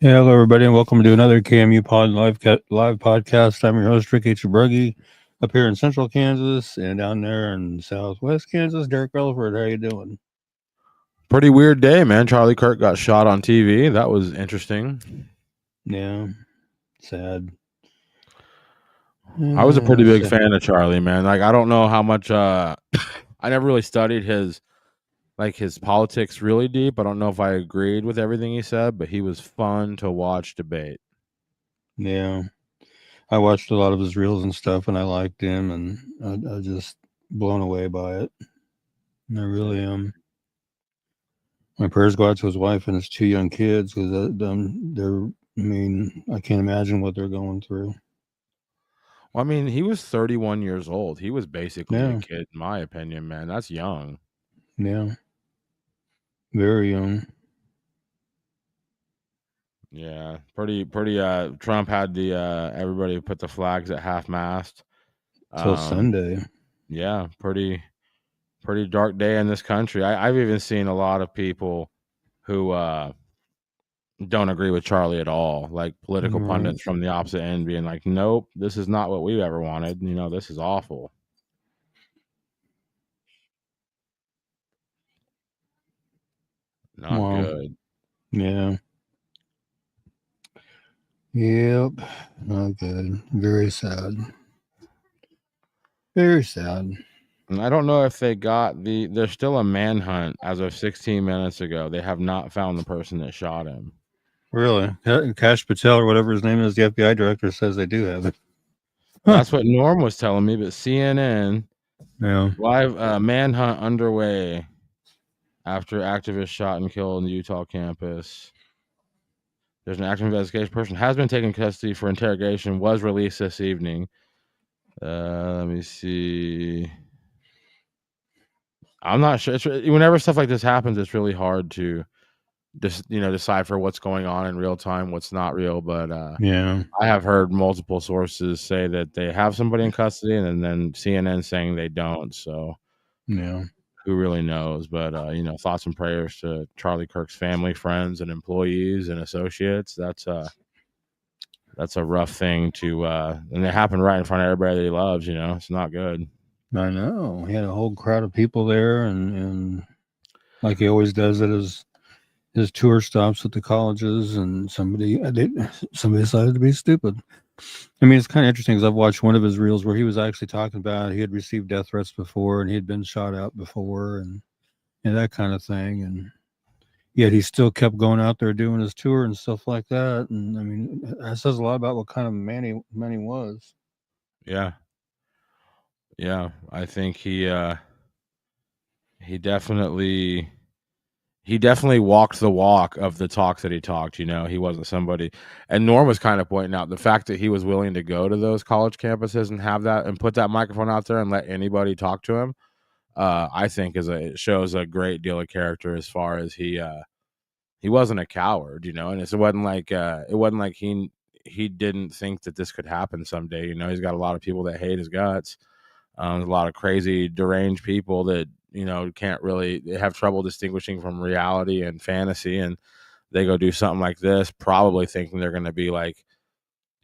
Yeah, hello everybody, and welcome to another KMU Pod live podcast. I'm your host Ricky Chabruggy, up here in Central Kansas, and down there in Southwest Kansas, Derek Relaford. How you doing? Pretty weird day, man. Charlie Kirk got shot on TV. That was interesting. Yeah, sad. I was a pretty big Sad. fan of Charlie, man. Like I don't know how much I never really studied his politics really deep. I don't know if I agreed with everything he said, but he was fun to watch debate. Yeah, I watched a lot of his reels and stuff, and I liked him, and I just blown away by it. I really am. My prayers go out to his wife and his two young kids because they're. I mean, I can't imagine what they're going through. Well, I mean, he was 31 years old. He was basically a Yeah, kid, in my opinion, man. That's young. yeah, very young. Yeah. Pretty Trump had the everybody put the flags at half mast. Till Um Sunday. yeah, pretty dark day in this country. I've even seen a lot of people who don't agree with Charlie at all, like political Right. pundits from the opposite end being like, "Nope, this is not what we ever wanted. This is awful." Not Wow. good. Yeah. Yep. Not good. Very sad. Very sad. And I don't know if they got there's still a manhunt as of 16 minutes ago. They have not found the person that shot him. Really. Cash Patel or whatever his name is, the FBI director says they do have it. Huh. That's what Norm was telling me, but CNN Yeah. live manhunt underway after activist shot and killed in the Utah campus. There's an active investigation. Person has been taken custody for interrogation. Was released this evening. Let me see. I'm not sure. Whenever stuff like this happens, it's really hard to just decipher what's going on in real time, what's not real. But Yeah. I have heard multiple sources say that they have somebody in custody, and then CNN saying they don't. So Yeah. who really knows? But thoughts and prayers to Charlie Kirk's family, friends, and employees and associates. That's a rough thing to and it happened right in front of everybody that he loves. It's not good. I know. He had a whole crowd of people there, and like he always does at his tour stops at the colleges, and somebody decided to be stupid. I mean, it's kind of interesting because I've watched one of his reels where he was actually talking about he had received death threats before and he had been shot out before and that kind of thing. And yet he still kept going out there doing his tour and stuff like that. And I mean, that says a lot about what kind of man he was. Yeah, yeah. I think he definitely walked the walk of the talks that he talked. He wasn't somebody. And Norm was kind of pointing out the fact that he was willing to go to those college campuses and have that and put that microphone out there and let anybody talk to him. I think it shows a great deal of character as far as he wasn't a coward, and it wasn't like he didn't think that this could happen someday. He's got a lot of people that hate his guts. There's a lot of crazy, deranged people that can't really have trouble distinguishing from reality and fantasy, and they go do something like this, probably thinking they're going to be like,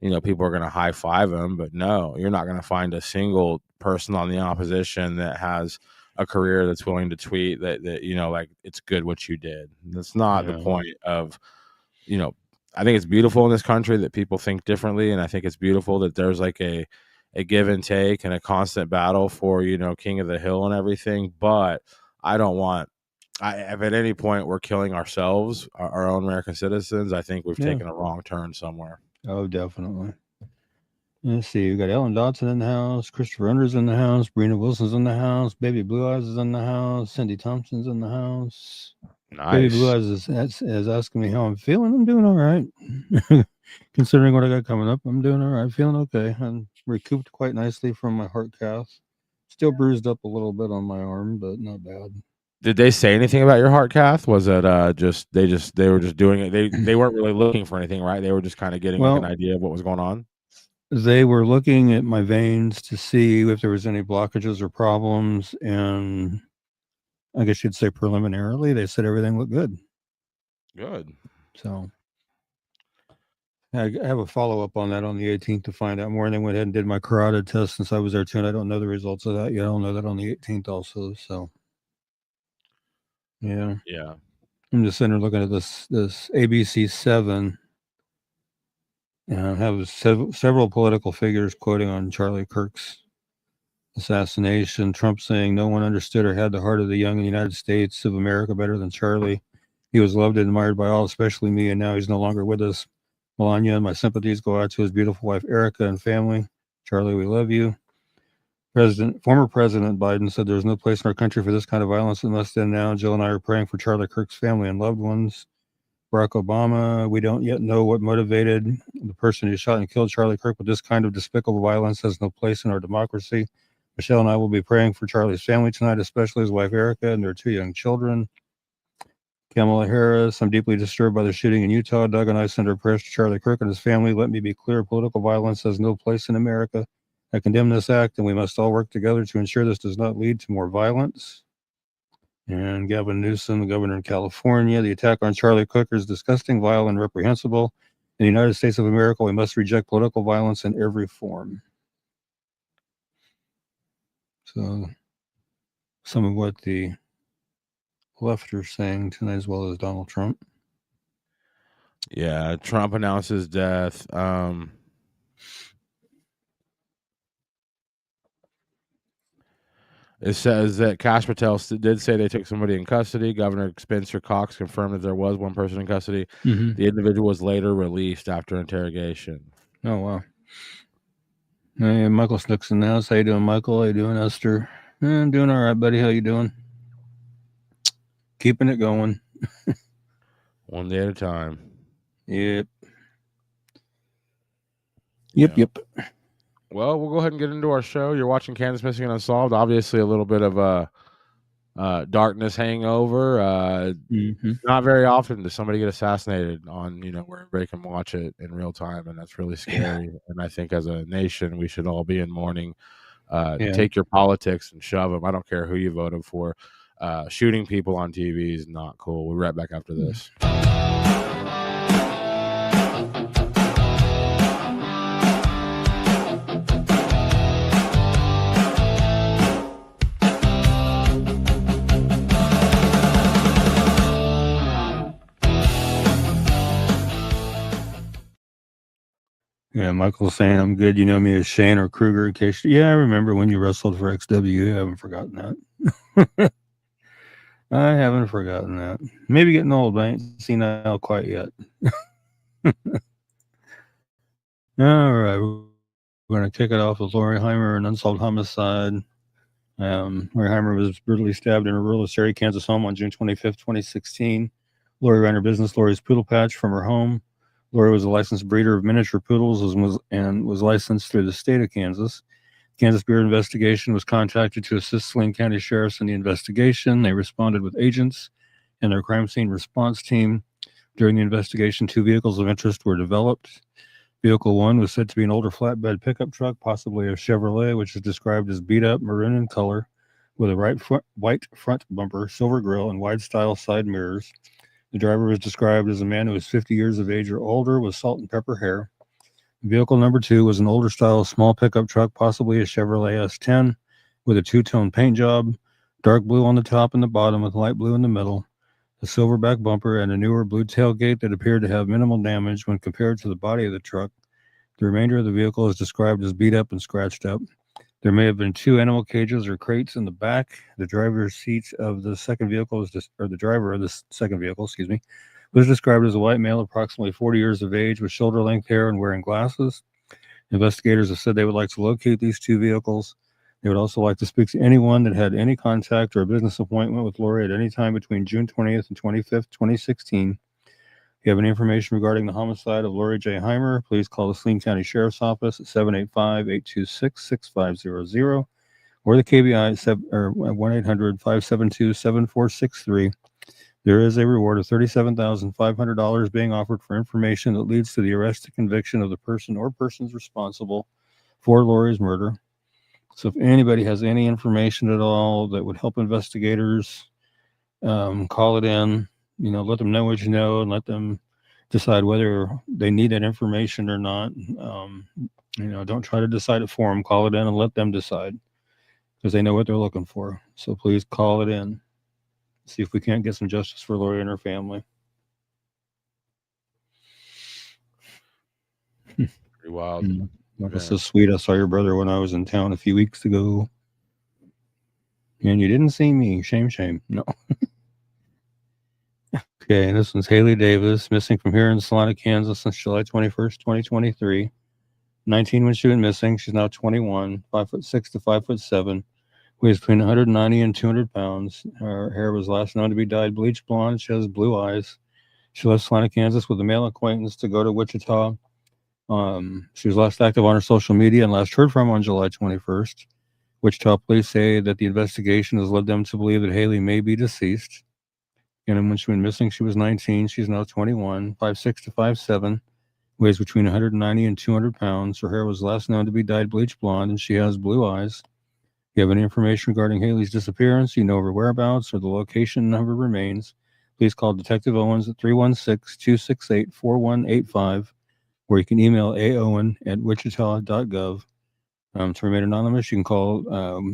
people are going to high five him, but no, you're not going to find a single person on the opposition that has a career that's willing to tweet that like it's good what you did. That's not the Yeah. point of, I think it's beautiful in this country that people think differently, and I think it's beautiful that there's like a give and take and a constant battle for king of the hill and everything. But I don't want. If at any point we're killing ourselves, our own American citizens, I think we've Yeah. taken a wrong turn somewhere. Oh, definitely. Let's see. We got Ellen Dotson in the house. Christopher Under's in the house. Brina Wilson's in the house. Baby Blue Eyes is in the house. Cindy Thompson's in the house. Baby Blue Nice. Eyes is asking me how I'm feeling. I'm doing all right. Considering what I got coming up, I'm doing all right. Feeling okay. I'm recouped quite nicely from my heart cath. Still bruised up a little bit on my arm, but not bad. Did they say anything about your heart cath? Was it they were just doing it? They weren't really looking for anything, right? They were just kind of getting like an Well, idea of what was going on. they were looking at my veins to see if there was any blockages or problems, and I guess you'd say preliminarily, they said everything looked good. Good. So I have a follow up on that on the 18th to find out more. And then went ahead and did my carotid test since I was there too. And I don't know the results of that yet. I'll know that on the 18th also. So, yeah. Yeah. I'm just sitting there looking at this ABC 7. And I have several political figures quoting on Charlie Kirk's assassination. Trump saying no one understood or had the heart of the young United States of America better than Charlie. He was loved and admired by all, especially me, and now he's no longer with us. Melania, my sympathies go out to his beautiful wife, Erica, and family. Charlie, we love you. Former President Biden said there's no place in our country for this kind of violence unless then now. Jill and I are praying for Charlie Kirk's family and loved ones. Barack Obama, we don't yet know what motivated the person who shot and killed Charlie Kirk, but this kind of despicable violence has no place in our democracy. Michelle and I will be praying for Charlie's family tonight, especially his wife, Erica, and their 2 young children. Kamala Harris, I'm deeply disturbed by the shooting in Utah. Doug and I send our prayers to Charlie Kirk and his family. Let me be clear, political violence has no place in America. I condemn this act, and we must all work together to ensure this does not lead to more violence. And Gavin Newsom, the governor of California, the attack on Charlie Kirk is disgusting, vile, and reprehensible. In the United States of America, we must reject political violence in every form. So, some of what the left are saying tonight, as well as Donald Trump. Yeah, Trump announced his death. It says that Kash Patel did say they took somebody in custody. Governor Spencer Cox confirmed that there was one person in custody. Mm-hmm. The individual was later released after interrogation. Oh, wow. Hey, Michael Snooks in the house. How you doing, Michael? How you doing, Esther? I'm doing all right, buddy. How you doing? Keeping it going. One day at a time. Yep. Yeah. Yep. Well, we'll go ahead and get into our show. You're watching Kansas Missing and Unsolved. Obviously, a little bit of darkness hangover. Mm-hmm. Not very often does somebody get assassinated on, where everybody can watch it in real time, and that's really scary. Yeah. And I think as a nation, we should all be in mourning. Take your politics and shove them. I don't care who you voted for. Shooting people on TV is not cool. We'll be right back after this. Yeah, Michael's saying I'm good. You know me as Shane or Kruger in case. Yeah, I remember when you wrestled for XW. I haven't forgotten that. I haven't forgotten that. Maybe getting old. I ain't seen that quite yet. All right. We're going to kick it off with Lori Heimer, an unsolved homicide. Lori Heimer was brutally stabbed in her rural Surrey, Kansas home on June 25th, 2016. Lori ran her business, Lori's Poodle Patch, from her home. Lori was a licensed breeder of miniature poodles and was licensed through the state of Kansas. Kansas Bureau of Investigation was contracted to assist Saline County Sheriffs in the investigation. They responded with agents and their crime scene response team. During the investigation, 2 vehicles of interest were developed. Vehicle 1 was said to be an older flatbed pickup truck, possibly a Chevrolet, which is described as beat up maroon in color, with a white front bumper, silver grille, and wide style side mirrors. The driver was described as a man who was 50 years of age or older with salt and pepper hair. Vehicle number 2 was an older style small pickup truck, possibly a Chevrolet S10, with a 2-tone paint job, dark blue on the top and the bottom with light blue in the middle, a silverback bumper, and a newer blue tailgate that appeared to have minimal damage when compared to the body of the truck. The remainder of the vehicle is described as beat up and scratched up. There may have been 2 animal cages or crates in the back. The driver's seat of the second vehicle the driver of the second vehicle, was described as a white male, approximately 40 years of age, with shoulder-length hair and wearing glasses. Investigators have said they would like to locate these 2 vehicles. They would also like to speak to anyone that had any contact or a business appointment with Lori at any time between June 20th and 25th, 2016. If you have any information regarding the homicide of Lori J. Heimer, please call the Saline County Sheriff's Office at 785-826-6500 or the KBI at 1-800-572-7463. There is a reward of $37,500 being offered for information that leads to the arrest and conviction of the person or persons responsible for Lori's murder. So if anybody has any information at all that would help investigators, call it in. Let them know what you know and let them decide whether they need that information or not. Don't try to decide it for them. Call it in and let them decide because they know what they're looking for. So please call it in. See if we can't get some justice for Lori and her family. Pretty wild. That was so sweet. I saw your brother when I was in town a few weeks ago. And you didn't see me. Shame. No. Okay, this one's Haley Davis, missing from here in Salina, Kansas since July 21st, 2023. 19 when she went missing. She's now 21, 5'6" to 5'7", weighs between 190 and 200 pounds. Her hair was last known to be dyed bleach blonde. She has blue eyes. She left Salina, Kansas with a male acquaintance to go to Wichita. She was last active on her social media and last heard from on July 21st. Wichita police say that the investigation has led them to believe that Haley may be deceased. And when she went missing, she was 19. She's now 21, 5'6" to 5'7", weighs between 190 and 200 pounds. Her hair was last known to be dyed bleach blonde, and she has blue eyes. If you have any information regarding Haley's disappearance, you know her whereabouts or the location of her remains, please call Detective Owens at 316-268-4185, or you can email aowen@wichita.gov. To remain anonymous, you can call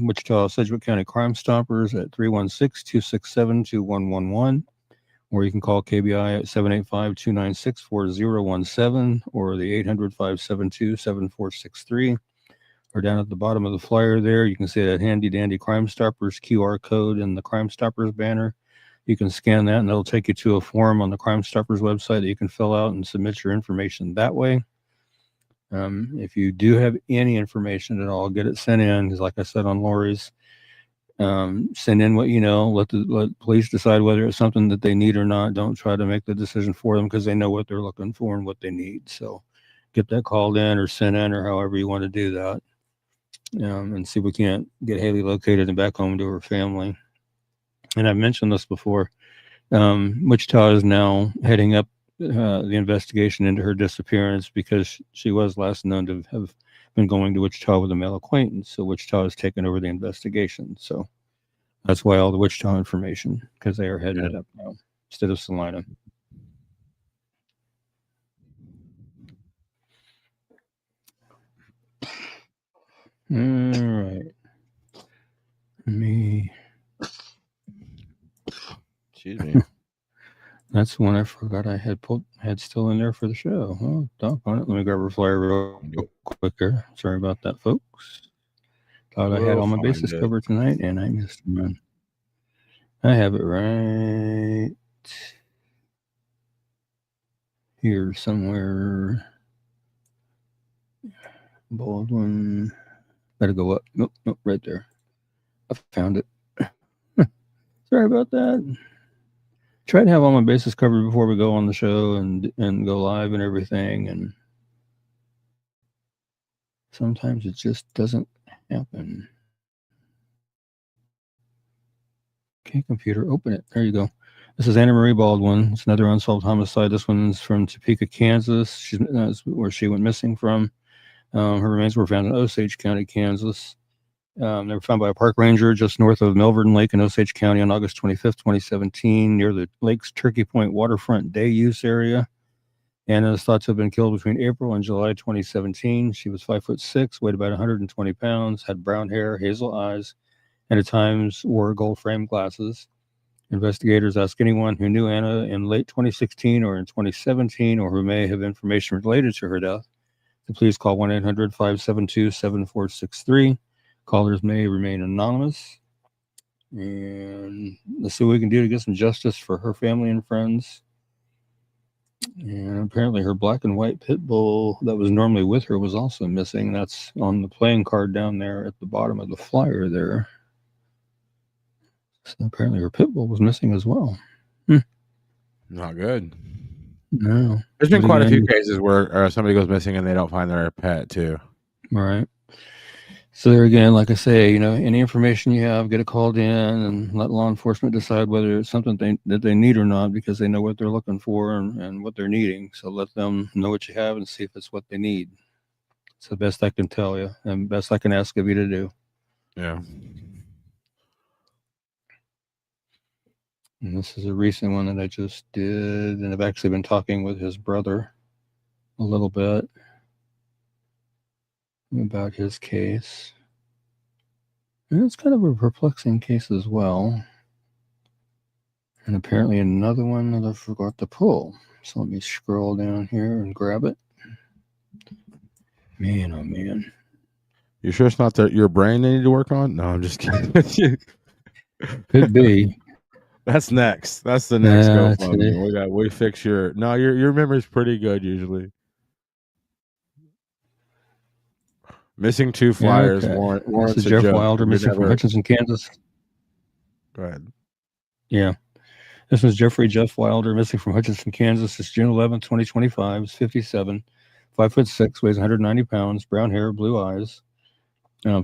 Wichita Sedgwick County Crime Stoppers at 316-267-2111, or you can call KBI at 785-296-4017 or the 800-572-7463. Or down at the bottom of the flyer there, you can see that handy dandy Crime Stoppers QR code in the Crime Stoppers banner. You can scan that and it'll take you to a form on the Crime Stoppers website that you can fill out and submit your information that way. If you do have any information at all, get it sent in, because like I said on Lori's, send in what you know. Let police decide whether it's something that they need or not. Don't try to make the decision for them because they know what they're looking for and what they need. So get that called in or sent in or however you want to do that, and see if we can't get Haley located and back home to her family. And I've mentioned this before. Wichita is now heading up the investigation into her disappearance because she was last known to have been going to Wichita with a male acquaintance. So Wichita has taken over the investigation. So that's why all the Wichita information, because they are heading it up now instead of Salina. All right. Excuse me. That's one I forgot I had still in there for the show. Oh, doggone it. Let me grab her flyer real quicker. Sorry about that, folks. Thought I had all my bases covered tonight, and I missed one. I have it right here somewhere. Baldwin. Gotta go up. Nope, right there. I found it. Sorry about that. Try to have all my bases covered before we go on the show and go live and everything, and sometimes it just doesn't happen. Okay, computer, open it. There you go. This is Anna Marie Baldwin. It's another unsolved homicide. This one's from Topeka, Kansas. That's where she went missing from. Her remains were found in Osage County, Kansas. They were found by a park ranger just north of Melvern Lake in Osage County on August 25th, 2017, near the lake's Turkey Point waterfront day use area. Anna is thought to have been killed between April and July 2017. She was 5'6", weighed about 120 pounds, had brown hair, hazel eyes, and at times wore gold frame glasses. Investigators ask anyone who knew Anna in late 2016 or in 2017 or who may have information related to her death to please call 1-800-572-7463. Callers may remain anonymous. And let's see what we can do to get some justice for her family and friends. And apparently her black and white pit bull that was normally with her was also missing. That's on the playing card down there at the bottom of the flyer there. So apparently her pit bull was missing as well. Not good. No. There's been quite a few cases where somebody goes missing and they don't find their pet too. All right. So there again, like I say, any information you have, get it called in and let law enforcement decide whether it's something that they need or not, because they know what they're looking for and what they're needing. So let them know what you have and see if it's what they need. It's the best I can tell you and best I can ask of you to do. Yeah. And this is a recent one that I just did, and I've actually been talking with his brother a little bit about his case. And it's kind of a perplexing case as well. And apparently another one that I forgot to pull. So let me scroll down here and grab it. Man, oh man. You sure it's not your brain they need to work on? No, I'm just kidding. Could be. That's next. That's the next Nah, GoFundMe. We fix your your memory's pretty good usually. Missing 2 flyers warrants this is a Jeff joke. Wilder, missing from Hutchinson, Kansas. Go ahead. Yeah. This was Jeff Wilder, missing from Hutchinson, Kansas. It's June 11th, 2025. He's 57, 5'6", weighs 190 pounds, brown hair, blue eyes.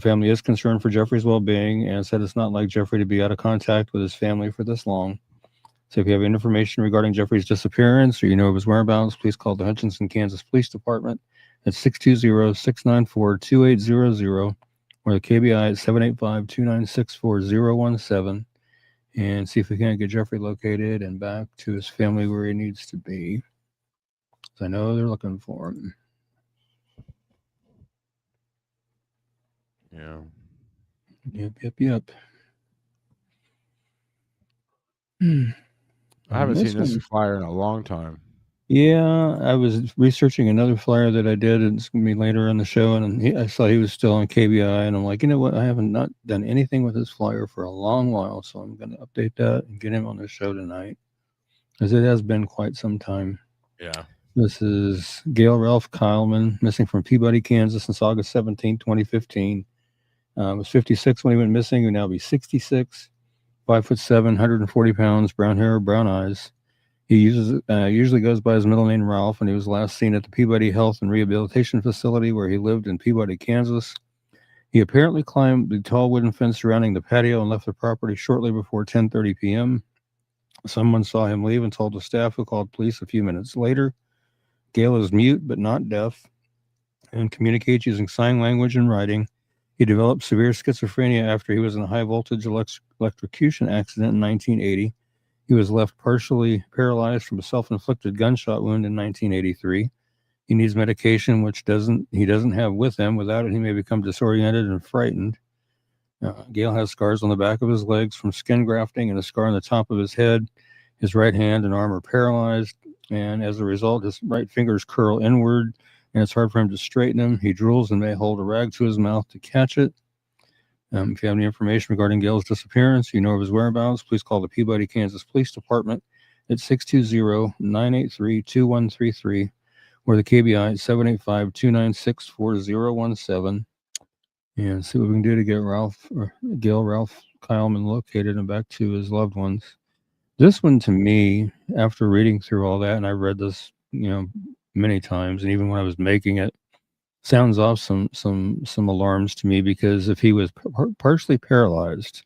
Family is concerned for Jeffrey's well-being and said it's not like Jeffrey to be out of contact with his family for this long. So if you have any information regarding Jeffrey's disappearance or you know of his whereabouts, please call the Hutchinson, Kansas Police Department at 620-694-2800 or the KBI at 785-296-4017 and see if we can't get Jeffrey located and back to his family where he needs to be. I know they're looking for him. Yeah. Yep. I haven't seen this flyer in a long time. Yeah, I was researching another flyer that I did, and it's going to be later in the show, and I saw he was still on KBI, and I'm like, you know what? I haven't not done anything with this flyer for a long while, so I'm going to update that and get him on the show tonight, because it has been quite some time. Yeah. This is Gail Ralph Kyleman, missing from Peabody, Kansas since August 17, 2015. Was 56 when he went missing. He would now be 66, 5'7", 140 pounds, brown hair, brown eyes. He usually goes by his middle name Ralph, and he was last seen at the Peabody Health and Rehabilitation Facility where he lived in Peabody, Kansas. He apparently climbed the tall wooden fence surrounding the patio and left the property shortly before 10:30 p.m. Someone saw him leave and told the staff, who called police a few minutes later. Gail is mute but not deaf and communicates using sign language and writing. He developed severe schizophrenia after he was in a high-voltage electrocution accident in 1980. He was left partially paralyzed from a self-inflicted gunshot wound in 1983. He needs medication, which he doesn't have with him. Without it, he may become disoriented and frightened. Gail has scars on the back of his legs from skin grafting and a scar on the top of his head. His right hand and arm are paralyzed, and as a result, his right fingers curl inward, and it's hard for him to straighten them. He drools and may hold a rag to his mouth to catch it. If you have any information regarding Gail's disappearance, you know of his whereabouts, please call the Peabody, Kansas Police Department at 620-983-2133 or the KBI at 785-296-4017 and see what we can do to get Gail Ralph Kyleman located and back to his loved ones. This one, to me, after reading through all that, and I read this, many times, and even when I was making it, sounds off some alarms to me, because if he was partially paralyzed,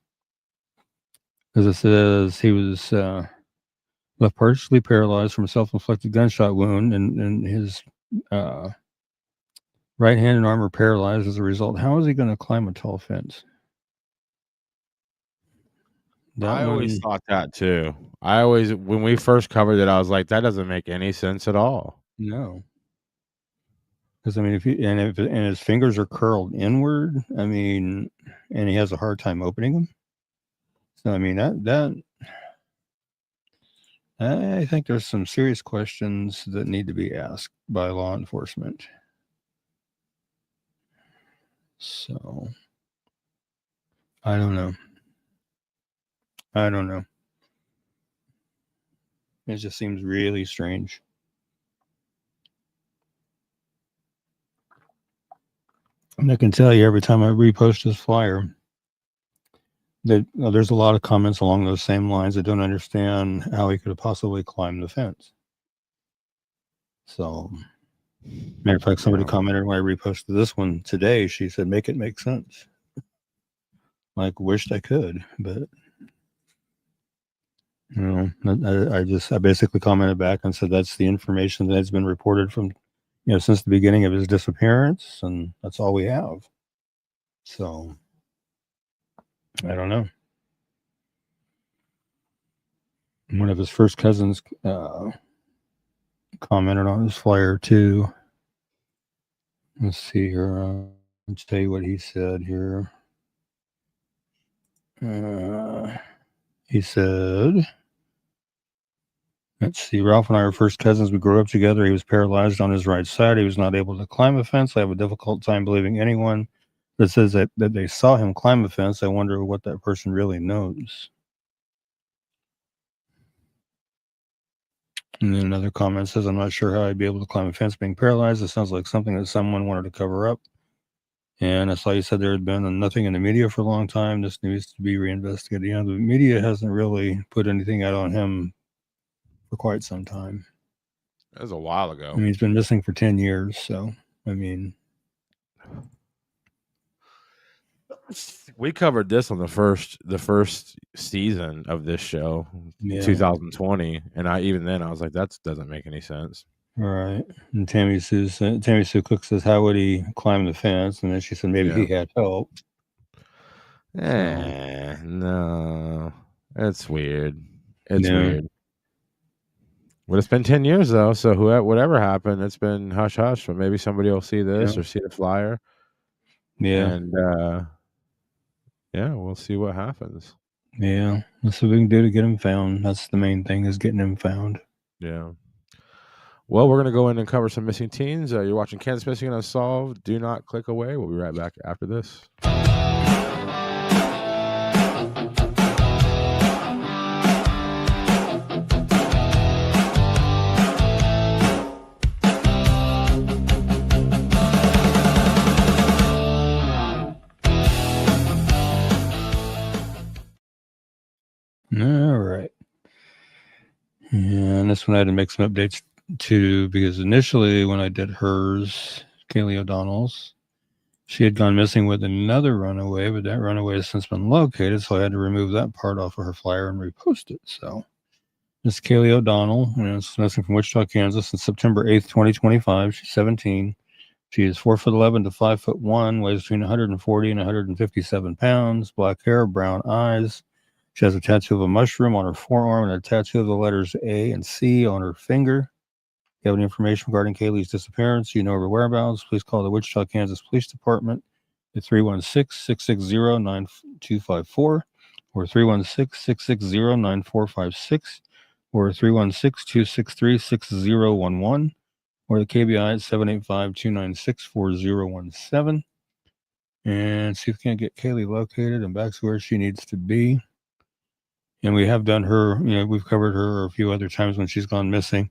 as it says, he was left partially paralyzed from a self-inflicted gunshot wound, and his right hand and arm are paralyzed as a result. How is he going to climb a tall fence? I always thought that too. When we first covered it, I was like, that doesn't make any sense at all. No. Because if his fingers are curled inward, and he has a hard time opening them. So that I think there's some serious questions that need to be asked by law enforcement. So I don't know. It just seems really strange. And I can tell you, every time I repost this flyer, that there's a lot of comments along those same lines that don't understand how he could have possibly climbed the fence. So, matter of fact, somebody commented when I reposted this one today. She said, "Make it make sense." Like, wished I could, but I basically commented back and said that's the information that has been reported from, since the beginning of his disappearance, and that's all we have. So, I don't know. One of his first cousins commented on his flyer too. Let's see here. I'll tell you what he said here. He said, let's see, Ralph and I are first cousins. We grew up together. He was paralyzed on his right side. He was not able to climb a fence. I have a difficult time believing anyone that says that they saw him climb a fence. I wonder what that person really knows. And then another comment says, I'm not sure how I'd be able to climb a fence being paralyzed. It sounds like something that someone wanted to cover up. And I saw you said there had been nothing in the media for a long time. This needs to be reinvestigated. You know, the media hasn't really put anything out on him for quite some time. That was a while ago. I mean, he's been missing for 10 years. So, I mean, we covered this on the first season of this show, yeah. 2020, and even then I was like, that doesn't make any sense. All right. And Tammy Sue Cook says, how would he climb the fence? And then she said maybe he had help. No, it's weird. It's weird. But it's been 10 years though, so whatever happened, it's been hush hush. But maybe somebody will see this or see the flyer. Yeah. And we'll see what happens. Yeah, that's what we can do to get him found. That's the main thing, is getting him found. Yeah. Well, we're going to go in and cover some missing teens. You're watching Kansas Missing and Unsolved. Do not click away. We'll be right back after this. All right. And this one I had to make some updates to, because initially when I did hers, Kaylee O'Donnell's, she had gone missing with another runaway, but that runaway has since been located, so I had to remove that part off of her flyer and repost it. So this is Kaylee O'Donnell, and it's missing from Wichita, Kansas, since September 8th, 2025. She's 17. She is 4'11" to 5'1", weighs between 140 and 157 pounds, black hair, brown eyes. She has a tattoo of a mushroom on her forearm and a tattoo of the letters A and C on her finger. If you have any information regarding Kaylee's disappearance, you know her whereabouts, please call the Wichita, Kansas Police Department at 316-660-9254 or 316-660-9456 or 316-263-6011 or the KBI at 785-296-4017. And see if we can't get Kaylee located and back to where she needs to be. And we have done her, we've covered her a few other times when she's gone missing.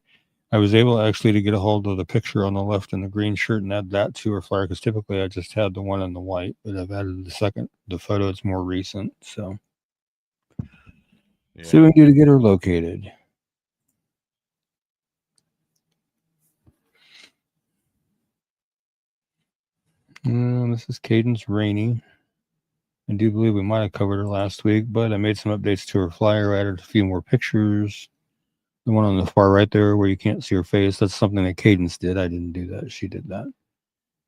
I was able actually to get a hold of the picture on the left in the green shirt and add that to her flyer, because typically I just had the one in the white, but I've added the photo. It's more recent. So see what we can do to get her located. This is Cadence Rainey. I do believe we might have covered her last week, but I made some updates to her flyer, added a few more pictures. The one on the far right there where you can't see her face, that's something that Cadence did. I didn't do that. She did that.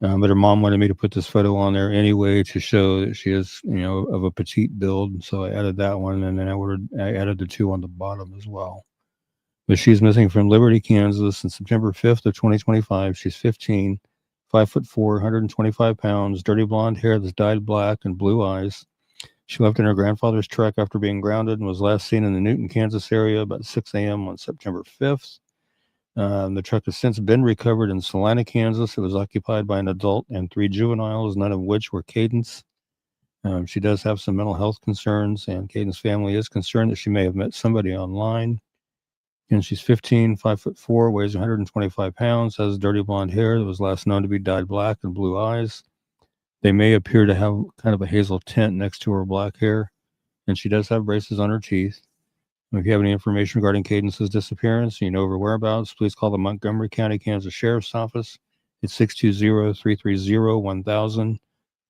But her mom wanted me to put this photo on there anyway to show that she is, of a petite build. So I added that one, and then I added the two on the bottom as well. But she's missing from Liberty, Kansas, on September 5th of 2025. She's 15. 5'4", 125 pounds, dirty blonde hair that's dyed black and blue eyes. She left in her grandfather's truck after being grounded and was last seen in the Newton, Kansas area about 6 a.m. on September 5th. The truck has since been recovered in Salina, Kansas. It was occupied by an adult and 3 juveniles, none of which were Cadence. She does have some mental health concerns, and Cadence' family is concerned that she may have met somebody online. And she's 15, 5'4", weighs 125 pounds, has dirty blonde hair that was last known to be dyed black and blue eyes. They may appear to have kind of a hazel tint next to her black hair, and she does have braces on her teeth. If you have any information regarding Cadence's disappearance, you know her whereabouts, please call the Montgomery County, Kansas Sheriff's Office at 620-330-1000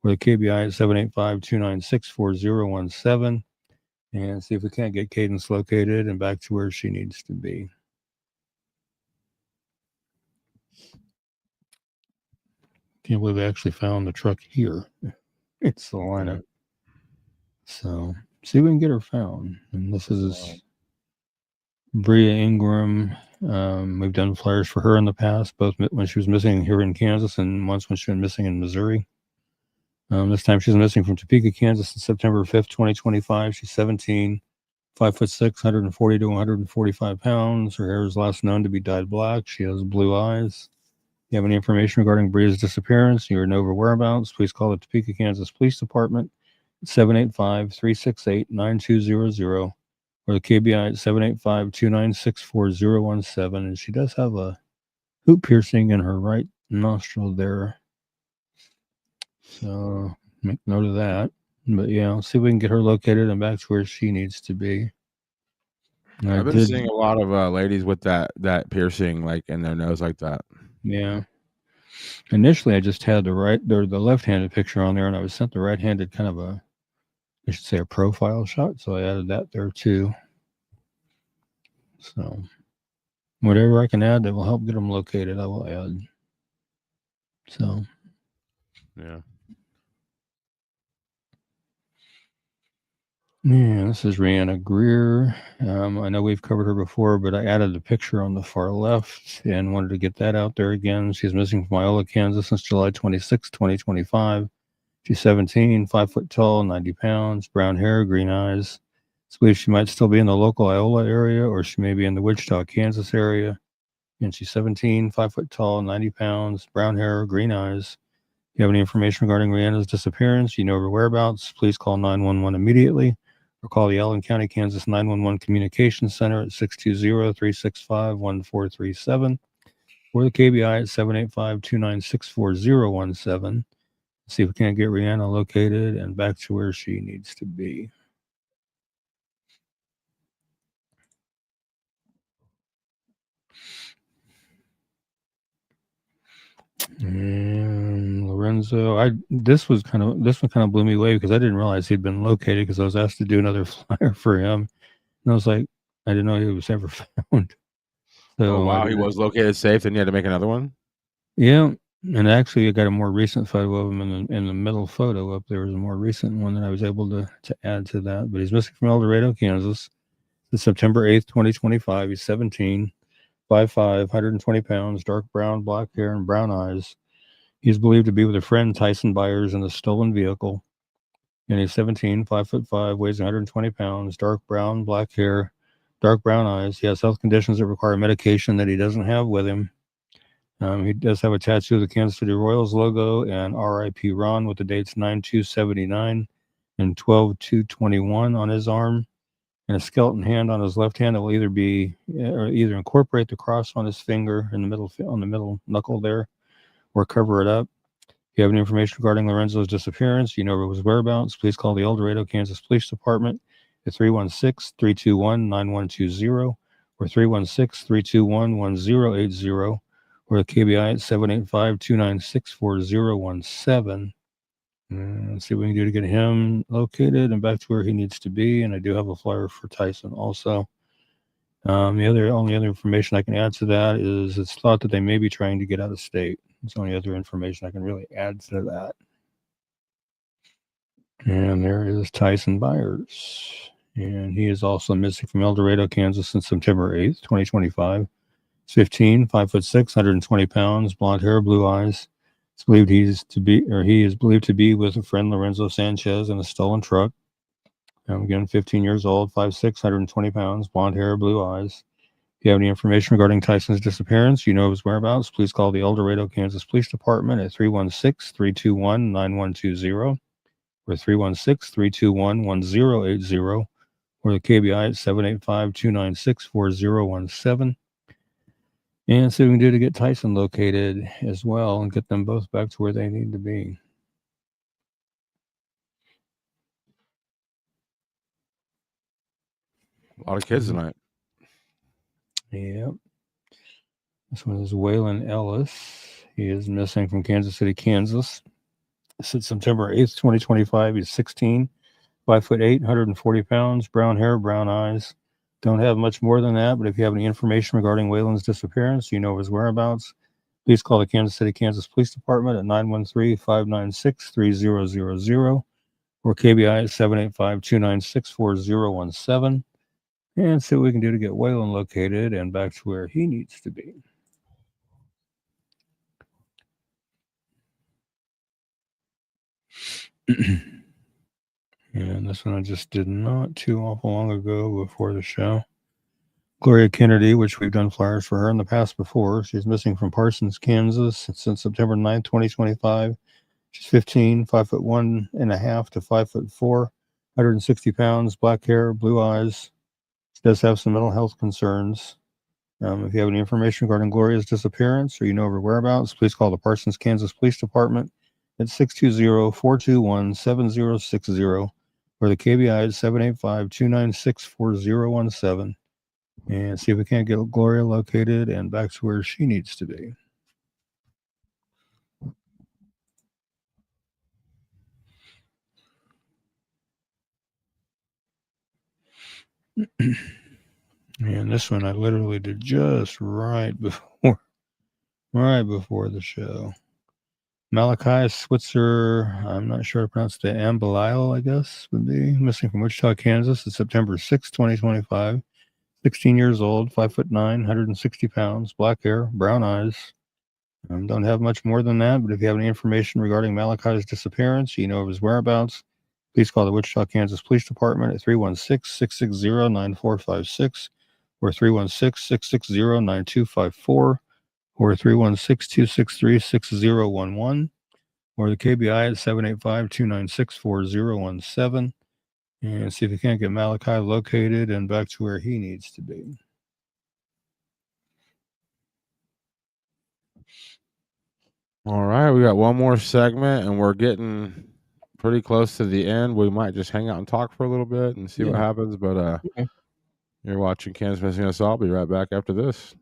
or the KBI at 785-296-4017. And see if we can't get Cadence located and back to where she needs to be. Can't believe they actually found the truck here. It's the lineup. So see if we can get her found. And this is Bria Ingram. We've done flyers for her in the past, both when she was missing here in Kansas and once when she was missing in Missouri. This time she's missing from Topeka, Kansas on September 5th, 2025. She's 17, 5'6", 140 to 145 pounds. Her hair is last known to be dyed black. She has blue eyes. If you have any information regarding Bria's disappearance, you know her whereabouts, please call the Topeka, Kansas Police Department at 785-368-9200 or the KBI at 785-296-4017. And she does have a hoop piercing in her right nostril there. So make note of that. But yeah, let's see if we can get her located and back to where she needs to be. I've been seeing a lot of ladies with that piercing like in their nose like that. Yeah. Initially, I just had the left-handed picture on there, and I was sent the right-handed kind of I should say a profile shot. So I added that there too. So whatever I can add that will help get them located, I will add. So yeah. Yeah, this is Rihanna Greer. I know we've covered her before, but I added the picture on the far left and wanted to get that out there again. She's missing from Iola, Kansas since July 26, 2025. She's 17, 5 foot tall, 90 pounds, brown hair, green eyes. It's believed she might still be in the local Iola area, or she may be in the Wichita, Kansas area. And she's 17, 5 foot tall, 90 pounds, brown hair, green eyes. If you have any information regarding Rihanna's disappearance, you know her whereabouts, please call 911 immediately or call the Allen County, Kansas 911 Communications Center at 620-365-1437 or the KBI at 785-296-4017. See if we can't get Rihanna located and back to where she needs to be. And Lorenzo, this one kind of blew me away because I didn't realize he'd been located because I was asked to do another flyer for him, and I was like, I didn't know he was ever found. So wow, he was located safe, then you had to make another one. Yeah, and actually, I got a more recent photo of him in the middle photo up there was a more recent one that I was able to add to that. But he's missing from El Dorado, Kansas. It's September 8th, 2025. He's 17, 5'5", 120 pounds, dark brown, black hair, and brown eyes. He's believed to be with a friend, Tyson Byers, in a stolen vehicle. And he's 17, 5'5", weighs 120 pounds, dark brown, black hair, dark brown eyes. He has health conditions that require medication that he doesn't have with him. He does have a tattoo of the Kansas City Royals logo and R.I.P. Ron with the dates 9/2/79 and 12/2/21 on his arm, and a skeleton hand on his left hand that will either incorporate the cross on his finger in the middle knuckle there, or cover it up. If you have any information regarding Lorenzo's disappearance, you know his whereabouts, please call the El Dorado, Kansas Police Department at 316-321-9120 or 316-321-1080 or the KBI at 785-296-4017. Let's see what we can do to get him located and back to where he needs to be. And I do have a flyer for Tyson also. The only other information I can add to that is it's thought that they may be trying to get out of state. It's the only other information I can really add to that. And there is Tyson Byers. And he is also missing from El Dorado, Kansas since September 8th, 2025. 15, 5'6", 120 pounds, blonde hair, blue eyes. He is believed to be with a friend, Lorenzo Sanchez, in a stolen truck. Again, 15 years old, 5'6", 120 pounds, blonde hair, blue eyes. If you have any information regarding Tyson's disappearance, you know his whereabouts, please call the El Dorado, Kansas Police Department at 316-321-9120 or 316-321-1080 or the KBI at 785-296-4017. And see what we can do to get Tyson located as well and get them both back to where they need to be. A lot of kids tonight. Yep. This one is Waylon Ellis. He is missing from Kansas City, Kansas. Since September 8th, 2025. He's 16, 5'8", 140 pounds, brown hair, brown eyes. Don't have much more than that, but if you have any information regarding Waylon's disappearance, you know his whereabouts, please call the Kansas City, Kansas Police Department at 913-596-3000 or KBI at 785-296-4017. and see what we can do to get Waylon located and back to where he needs to be. And this one I just did not too awful long ago before the show. Gloria Kennedy, which we've done flyers for her in the past before. She's missing from Parsons, Kansas since September 9th, 2025. She's 15, 5'1.5" to 5'4", 160 pounds, black hair, blue eyes. She does have some mental health concerns. If you have any information regarding Gloria's disappearance or you know of her whereabouts, please call the Parsons, Kansas Police Department at 620-421-7060 or the KBI at 785-296-4017 and see if we can't get Gloria located and back to where she needs to be. And this one I literally did just right before the show. Malachi Switzer, I'm not sure how to pronounce the Ambalile, I guess, would be missing from Wichita, Kansas. It's September 6, 2025. 16 years old, 5'9", 160 pounds, black hair, brown eyes. Don't have much more than that, but if you have any information regarding Malachi's disappearance, you know of his whereabouts, please call the Wichita, Kansas Police Department at 316-660-9456 or 316-660-9254 or 316-263-6011 or the KBI at 785-296-4017 and see if you can't get Malachi located and back to where he needs to be. All right, we got one more segment, and we're getting pretty close to the end. We might just hang out and talk for a little bit and see what happens. But Okay. You're watching Kansas Missing Us All. I'll be right back after this.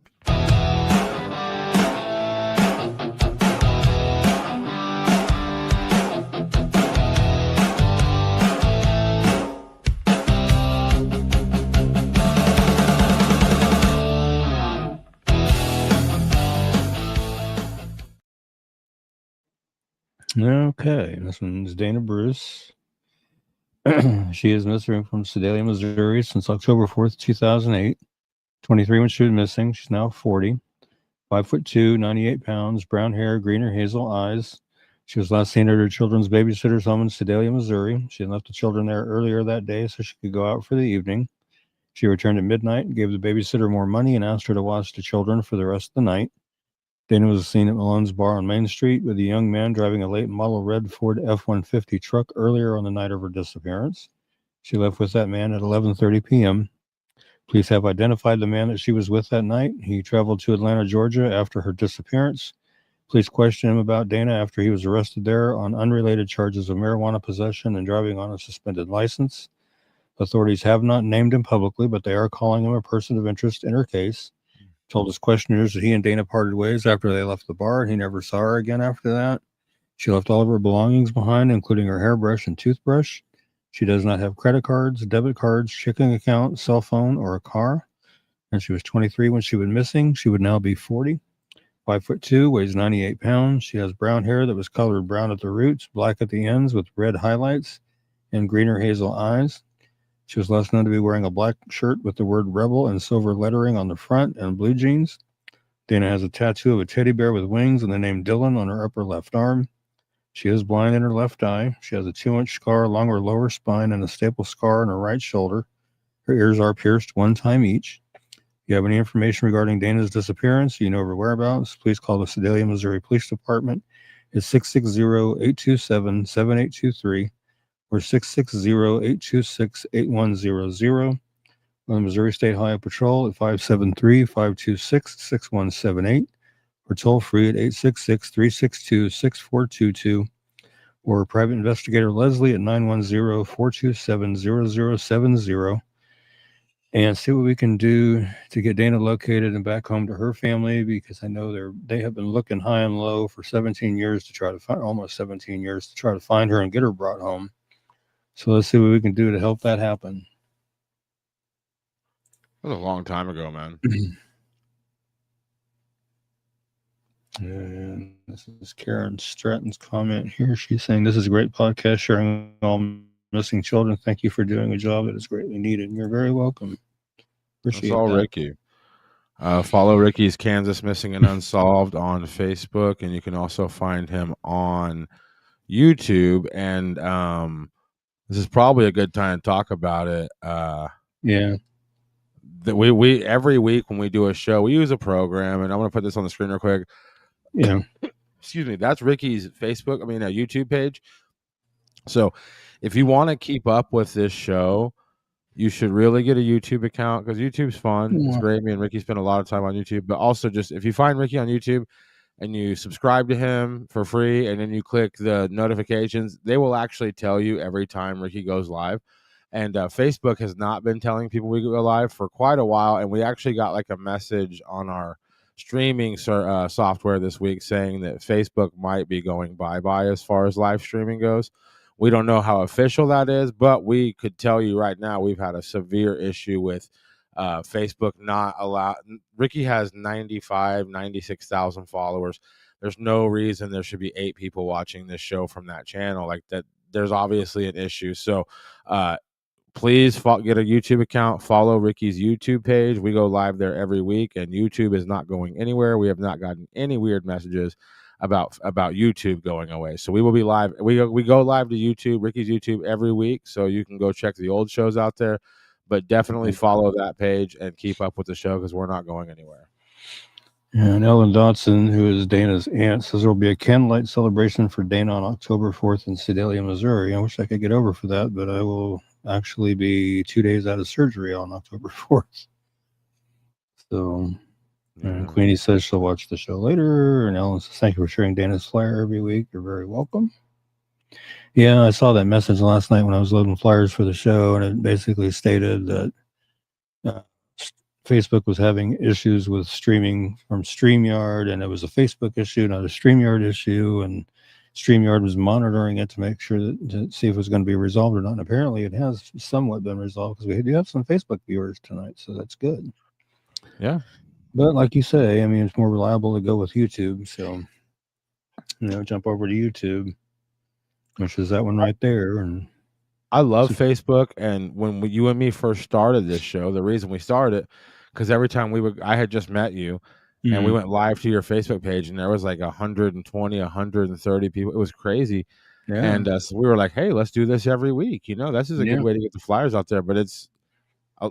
Okay, this one's Dana Bruce. She is missing from Sedalia, Missouri since October 4th, 2008. 23 when she was missing. She's now 40. 5'2", 98 pounds, brown hair, green or hazel eyes. She was last seen at her children's babysitter's home in Sedalia, Missouri. She had left the children there earlier that day so she could go out for the evening. She returned at midnight and gave the babysitter more money and asked her to watch the children for the rest of the night. Dana was seen at Malone's Bar on Main Street with a young man driving a late model red Ford F-150 truck earlier on the night of her disappearance. She left with that man at 11:30 p.m. Police have identified the man that she was with that night. He traveled to Atlanta, Georgia after her disappearance. Police questioned him about Dana after he was arrested there on unrelated charges of marijuana possession and driving on a suspended license. Authorities have not named him publicly, but they are calling him a person of interest in her case. Told his questioners that he and Dana parted ways after they left the bar, and he never saw her again after that. She left all of her belongings behind, including her hairbrush and toothbrush. She does not have credit cards, debit cards, checking account, cell phone, or a car. And she was 23 when she went missing. She would now be 40. 5'2", weighs 98 pounds. She has brown hair that was colored brown at the roots, black at the ends with red highlights, and green or hazel eyes. She was last known to be wearing a black shirt with the word Rebel and silver lettering on the front and blue jeans. Dana has a tattoo of a teddy bear with wings and the name Dylan on her upper left arm. She is blind in her left eye. She has a 2-inch scar along her lower spine and a staple scar on her right shoulder. Her ears are pierced one time each. If you have any information regarding Dana's disappearance, you know her whereabouts, please call the Sedalia, Missouri Police Department at 660-827-7823 or 660-826-8100. On the Missouri State Highway Patrol at 573-526-6178 or toll free at 866-362-6422 or private investigator Leslie at 910-427-0070 and see what we can do to get Dana located and back home to her family, because I know they have been looking high and low for 17 years to try to find, almost 17 years to try to find her and get her brought home. So let's see what we can do to help that happen. That was a long time ago, man. And this is Karen Stratton's comment here. She's saying, "This is a great podcast sharing all missing children. Thank you for doing a job that is greatly needed." And you're very welcome. That's Appreciate all that. Ricky. Follow Ricky's Kansas Missing and Unsolved on Facebook, and you can also find him on YouTube. And this is probably a good time to talk about it. Yeah. That we every week when we do a show, we use a program, and I'm going to put this on the screen real quick. Yeah. Excuse me. That's Ricky's YouTube page. So if you want to keep up with this show, you should really get a YouTube account because YouTube's fun. It's Yeah. great. Me and Ricky spend a lot of time on YouTube, but also just if you find Ricky on YouTube and you subscribe to him for free and then you click the notifications, they will actually tell you every time Ricky goes live. And Facebook has not been telling people we go live for quite a while. And we actually got like a message on our streaming software this week saying that Facebook might be going bye-bye as far as live streaming goes. We don't know how official that is, but we could tell you right now we've had a severe issue with Facebook not allow. Ricky has 96,000 followers. There's no reason there should be 8 people watching this show from that channel. Like that, there's obviously an issue. So please get a YouTube account. Follow Ricky's YouTube page. We go live there every week, and YouTube is not going anywhere. We have not gotten any weird messages about YouTube going away. So we will be live. We go live to YouTube, Ricky's YouTube, every week. So you can go check the old shows out there, but definitely follow that page and keep up with the show because we're not going anywhere. And Ellen Dotson, who is Dana's aunt, says there will be a candlelight celebration for Dana on October 4th in Sedalia, Missouri. I wish I could get over for that, but I will actually be 2 days out of surgery on October 4th. So, and Queenie says she'll watch the show later. And Ellen says, thank you for sharing Dana's flyer every week. You're very welcome. Yeah, I saw that message last night when I was loading flyers for the show, and it basically stated that Facebook was having issues with streaming from StreamYard, and it was a Facebook issue, not a StreamYard issue, and StreamYard was monitoring it to make sure to see if it was going to be resolved or not. And apparently it has somewhat been resolved because we do have some Facebook viewers tonight, so that's good. Yeah. But like you say, I mean, it's more reliable to go with YouTube. So, jump over to YouTube, which is that one right there. And I love Facebook. And when you and me first started this show, the reason we started, because every time I had just met you, and we went live to your Facebook page, and there was like 120, 130 people. It was crazy. Yeah. And so we were like, hey, let's do this every week. This is a good way to get the flyers out there. But it's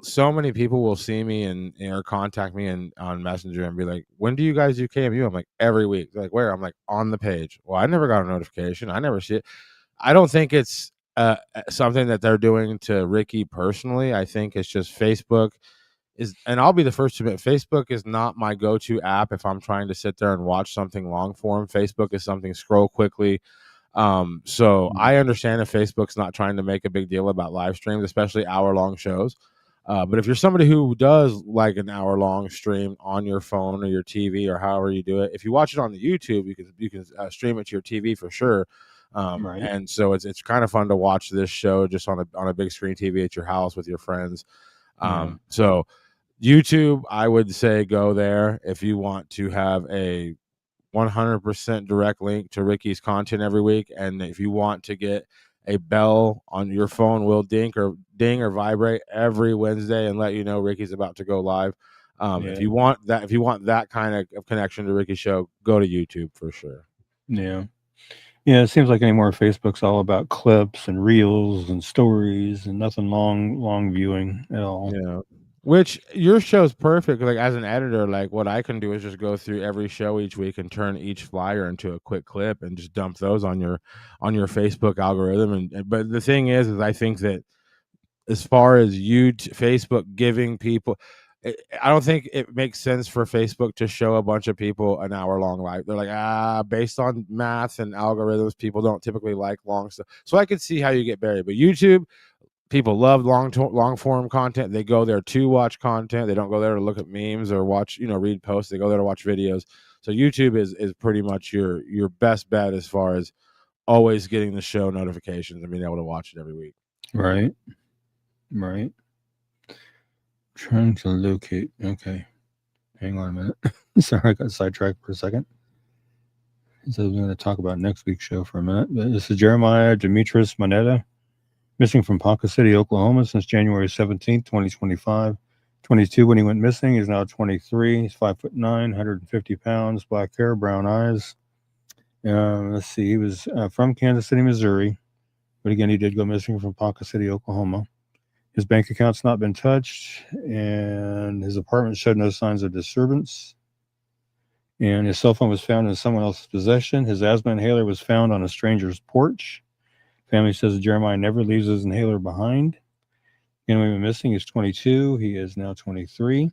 so many people will see me or contact me on Messenger and be like, when do you guys do KMU? I'm like, every week. They're like, where? I'm like, on the page. Well, I never got a notification. I never see it. I don't think it's something that they're doing to Ricky personally. I think it's just Facebook and I'll be the first to admit, Facebook is not my go-to app if I'm trying to sit there and watch something long form. Facebook is something scroll quickly. So I understand if Facebook's not trying to make a big deal about live streams, especially hour-long shows. But if you're somebody who does like an hour-long stream on your phone or your TV or however you do it, if you watch it on the YouTube, you can stream it to your TV for sure. Right. And so it's kind of fun to watch this show just on a big screen TV at your house with your friends. So YouTube, I would say go there if you want to have a 100% direct link to Ricky's content every week. And if you want to get a bell on your phone will ding or vibrate every Wednesday and let you know Ricky's about to go live. If you want that kind of connection to Ricky's show, go to YouTube for sure. Yeah. Yeah, it seems like anymore Facebook's all about clips and reels and stories and nothing long viewing at all. Yeah. Which your show's perfect. Like as an editor, like what I can do is just go through every show each week and turn each flyer into a quick clip and just dump those on your Facebook algorithm. But the thing is I think that as far as Facebook giving people, I don't think it makes sense for Facebook to show a bunch of people an hour-long live. They're like, based on math and algorithms, people don't typically like long stuff. So I could see how you get buried. But YouTube, people love long form content. They go there to watch content. They don't go there to look at memes or watch, read posts. They go there to watch videos. So YouTube is pretty much your best bet as far as always getting the show notifications and being able to watch it every week. Right. Trying to locate. Okay. Hang on a minute. Sorry, I got sidetracked for a second. So I'm going to talk about next week's show for a minute. This is Jeremiah Demetrius Moneta, missing from Ponca City, Oklahoma since January 17th, 2025. 22 when he went missing. He's now 23. He's 5'9", 150 pounds, black hair, brown eyes. Let's see. He was from Kansas City, Missouri, but again, he did go missing from Ponca City, Oklahoma. His bank account's not been touched, and his apartment showed no signs of disturbance. And his cell phone was found in someone else's possession. His asthma inhaler was found on a stranger's porch. Family says that Jeremiah never leaves his inhaler behind. Again, when he went missing, he's 22. He is now 23.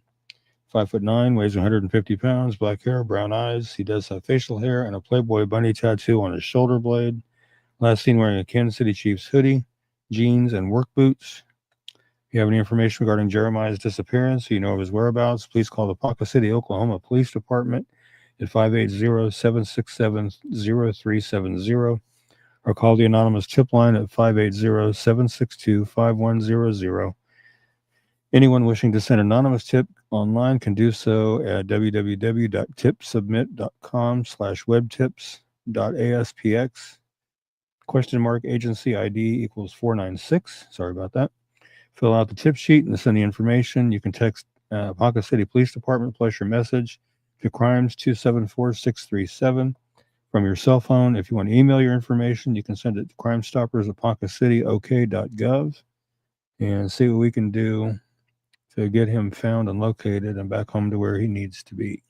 5'9", weighs 150 pounds, black hair, brown eyes. He does have facial hair and a Playboy bunny tattoo on his shoulder blade. Last seen wearing a Kansas City Chiefs hoodie, jeans, and work boots. If you have any information regarding Jeremiah's disappearance, or you know of his whereabouts, please call the Ponca City, Oklahoma Police Department at 580-767-0370 or call the anonymous tip line at 580-762-5100. Anyone wishing to send an anonymous tip online can do so at www.tipsubmit.com/webtips.aspx. Agency ID equals 496. Sorry about that. Fill out the tip sheet and send the information. You can text Ponca City Police Department plus your message to crimes 274637 from your cell phone. If you want to email your information, you can send it to crimestoppers@poncacityoK.gov and see what we can do to get him found and located and back home to where he needs to be.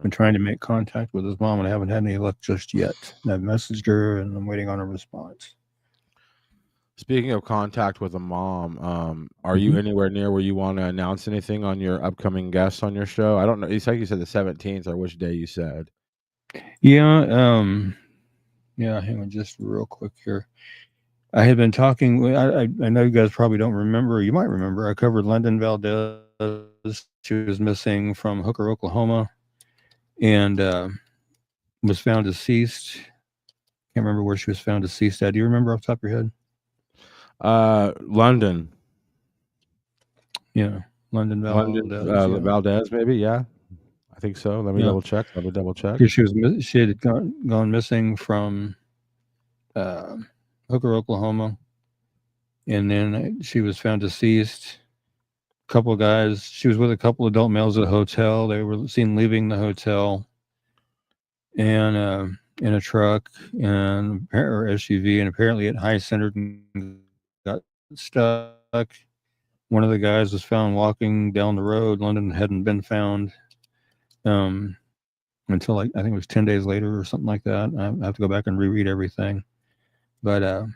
Been trying to make contact with his mom and I haven't had any luck just yet. I've messaged her and I'm waiting on a response. Speaking of contact with a mom, are you anywhere near where you want to announce anything on your upcoming guests on your show? I don't know. It's like you said the 17th, or which day you said. Yeah. Hang on just real quick here. I had been talking. I know you guys probably don't remember. You might remember. I covered London Valdez. She was missing from Hooker, Oklahoma, and was found deceased. Can't remember where she was found deceased at. Do you remember off the top of your head? London. Yeah, London Valdez. Valdez, maybe. Yeah, I think so. Let me double check. She had gone missing from Hooker, Oklahoma, and then she was found deceased. A couple of guys. She was with a couple of adult males at a hotel. They were seen leaving the hotel, and in a truck and or SUV, and apparently it high centered and got stuck. One of the guys was found walking down the road. London hadn't been found until I think it was 10 days later or something like that. I have to go back and reread everything. But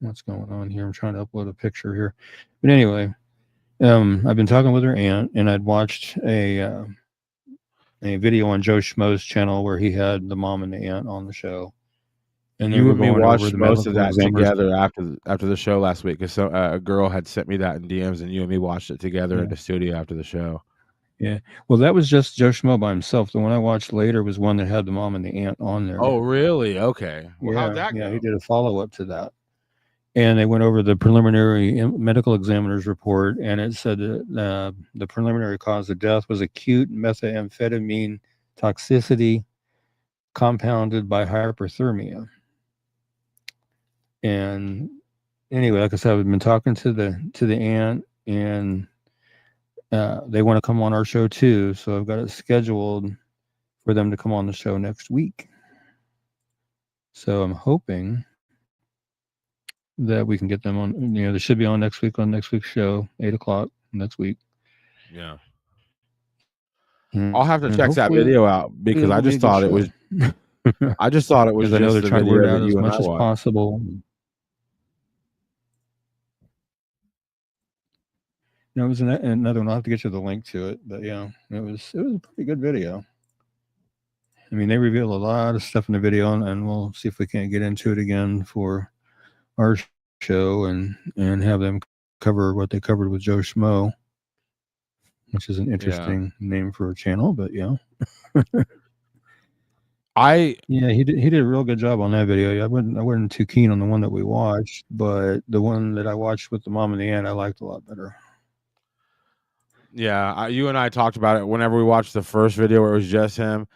what's going on here? I'm trying to upload a picture here. But anyway, I've been talking with her aunt, and I'd watched a video on Joe Schmo's channel where he had the mom and the aunt on the show. And you and me watched most of that together after the show last week, because a girl had sent me that in DMs, and you and me watched it together in the studio after the show. Yeah, well, that was just Joe Schmo by himself. The one I watched later was one that had the mom and the aunt on there. Oh, really? Okay. Well, how'd that go? Yeah, he did a follow-up to that. And they went over the preliminary medical examiner's report, and it said that the preliminary cause of death was acute methamphetamine toxicity compounded by hyperthermia. And anyway, like I said, I've been talking to the aunt, and they want to come on our show too. So I've got it scheduled for them to come on the show next week. So I'm hoping that we can get them on. They should be on next week's show, 8:00 next week. Yeah. I'll have to check that video out, because I just thought it was just I know they're trying to word out as much as possible. It was another one. I'll have to get you the link to it, but yeah, it was a pretty good video. I mean, they reveal a lot of stuff in the video, and we'll see if we can't get into it again for our show and have them cover what they covered with Joe Schmo, which is an interesting name for a channel, but yeah. He did a real good job on that video. I wasn't too keen on the one that we watched, but the one that I watched with the mom and the aunt I liked a lot better. Yeah, you and I talked about it whenever we watched the first video where it was just him.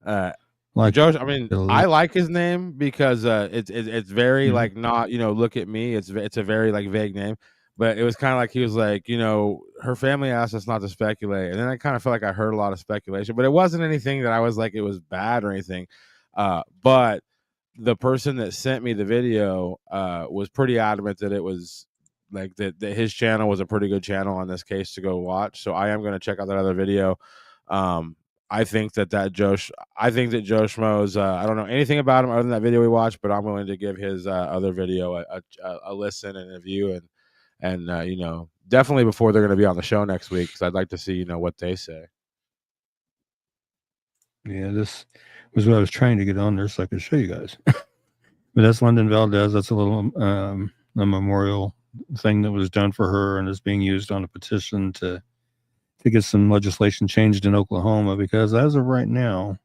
Well, like Josh, I mean, it a I lot. like his name because it's very Mhm. like not, look at me. It's a very like vague name, but it was kind of like he was like, her family asked us not to speculate, and then I kind of felt like I heard a lot of speculation, but it wasn't anything that I was like it was bad or anything. But the person that sent me the video was pretty adamant that it was like that his channel was a pretty good channel on this case to go watch. So I am going to check out that other video. I think that Joe Schmo's, I don't know anything about him other than that video we watched, but I'm willing to give his other video a listen and a view, and definitely before they're going to be on the show next week, because I'd like to see what they say. Yeah, this was what I was trying to get on there so I could show you guys. But that's London Valdez. That's a little a memorial thing that was done for her and is being used on a petition to get some legislation changed in Oklahoma, because as of right now,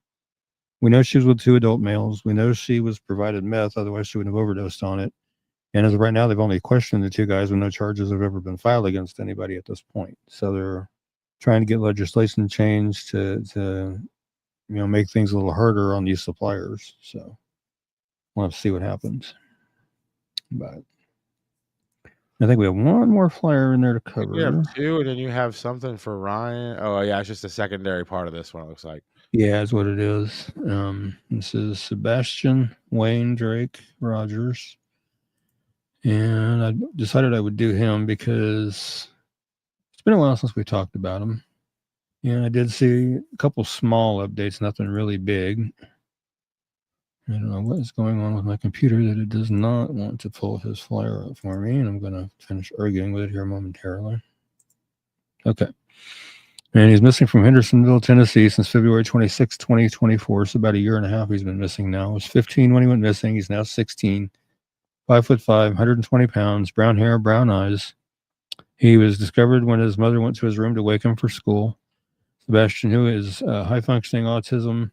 we know she was with 2 adult males. We know she was provided meth, otherwise she wouldn't have overdosed on it. And as of right now, they've only questioned the 2 guys, with no charges have ever been filed against anybody at this point. So they're trying to get legislation changed to make things a little harder on these suppliers. So we'll have to see what happens. But I think we have one more flyer in there to cover. You have 2, and then you have something for Ryan. Oh yeah, it's just a secondary part of this one, it looks like. Yeah, that's what it is. This is Sebastian Wayne Drake Rogers. And I decided I would do him because it's been a while since we talked about him. And I did see a couple small updates, nothing really big. I don't know what is going on with my computer that it does not want to pull his flyer up for me. And I'm going to finish arguing with it here momentarily. Okay. And he's missing from Hendersonville, Tennessee since February 26, 2024. It's about a year and a half he's been missing now. He was 15 when he went missing. He's now 16. 5'5", 120 pounds, brown hair, brown eyes. He was discovered when his mother went to his room to wake him for school. Sebastian, who is high-functioning autism,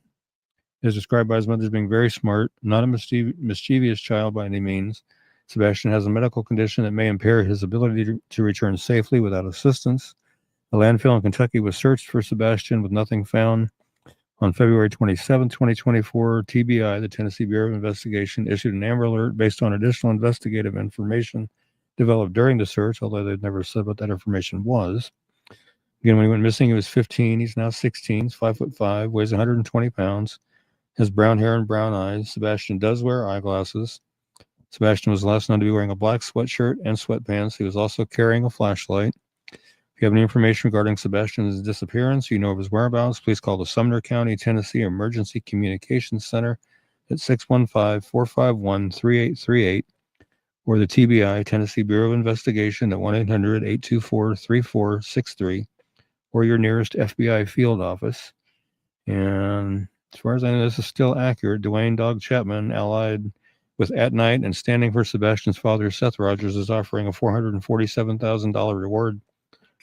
is described by his mother as being very smart, not a mischievous child by any means. Sebastian has a medical condition that may impair his ability to return safely without assistance. A landfill in Kentucky was searched for Sebastian with nothing found. On February 27, 2024, TBI, the Tennessee Bureau of Investigation, issued an Amber Alert based on additional investigative information developed during the search, although they've never said what that information was. Again, when he went missing, he was 15. He's now 16. He's 5'5", weighs 120 pounds, has brown hair and brown eyes. Sebastian does wear eyeglasses. Sebastian was last known to be wearing a black sweatshirt and sweatpants. He was also carrying a flashlight. If you have any information regarding Sebastian's disappearance, you know of his whereabouts, please call the Sumner County, Tennessee Emergency Communications Center at 615-451-3838 or the TBI, Tennessee Bureau of Investigation at 1-800-824-3463 or your nearest FBI field office. And as far as I know, this is still accurate. Dwayne Dog Chapman, allied with At Night and standing for Sebastian's father, Seth Rogers, is offering a $447,000 reward